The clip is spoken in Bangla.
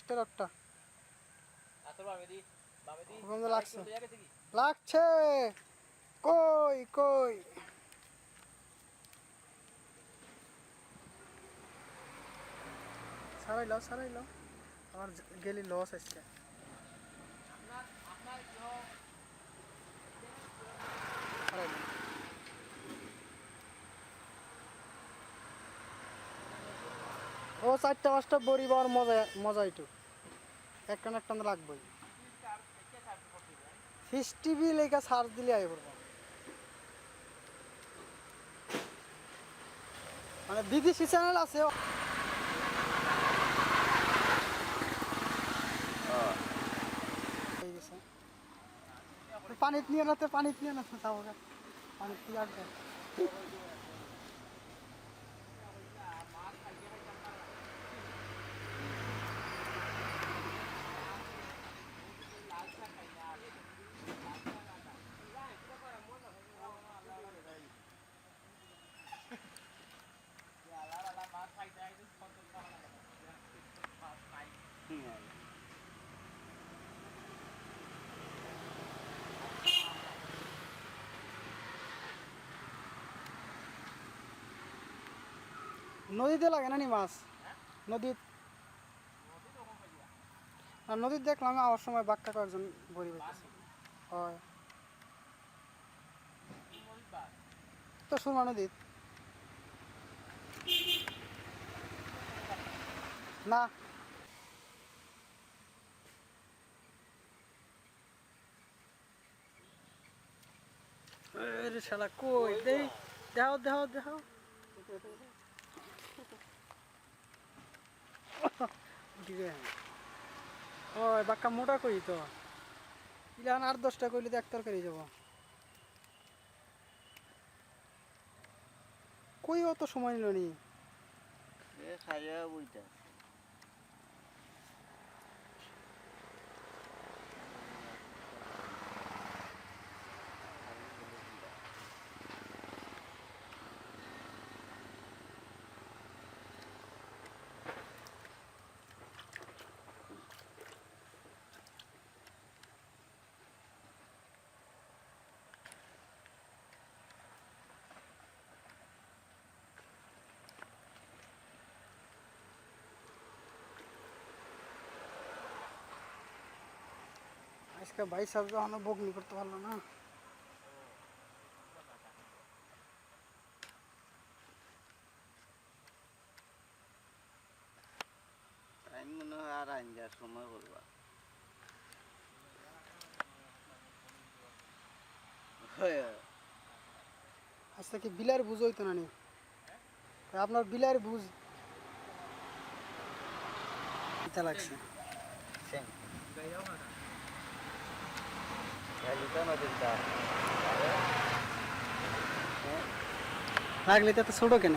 লাস্টের একটা লাগছে লাগছে কই কই সারাইলো আমার গেলি লস আসছে ও 4টা 5টা বড়ি পাওয়ার মজা একটু একটা লাগবেই ফিশ টিভি লেখা সার্চ দিলে আই পড়বো মানে বিদেশি চ্যানেল আছে পানিত নিয়ে না যাবো পানিত নিয়ে আসবে নদীতে লাগে না নি মাছ নদীত আর নদীত দেখলাম আওয়ার সময় বাক্কা কয়েকজন বড়ি বেঁচেছে হয় তো সুরমা নদীত না আরে শালা কই দেই দেখাও ওই বাক্কা মোটা কই তো ইলান 8-10টা কইলে তো এক তরকারি যাব কই অত সময় নিল নি খাইয়া বইটা আজকে ভাই সাহেব যখন বগনি করতে পারলো না আমি মনে হয় আর আইনজার সময় করবা আজকে কি বিলার বুঝ হইতো না নি আপনার বিলার বুঝ এটা লাগছে লাগলে তো ছোট কেন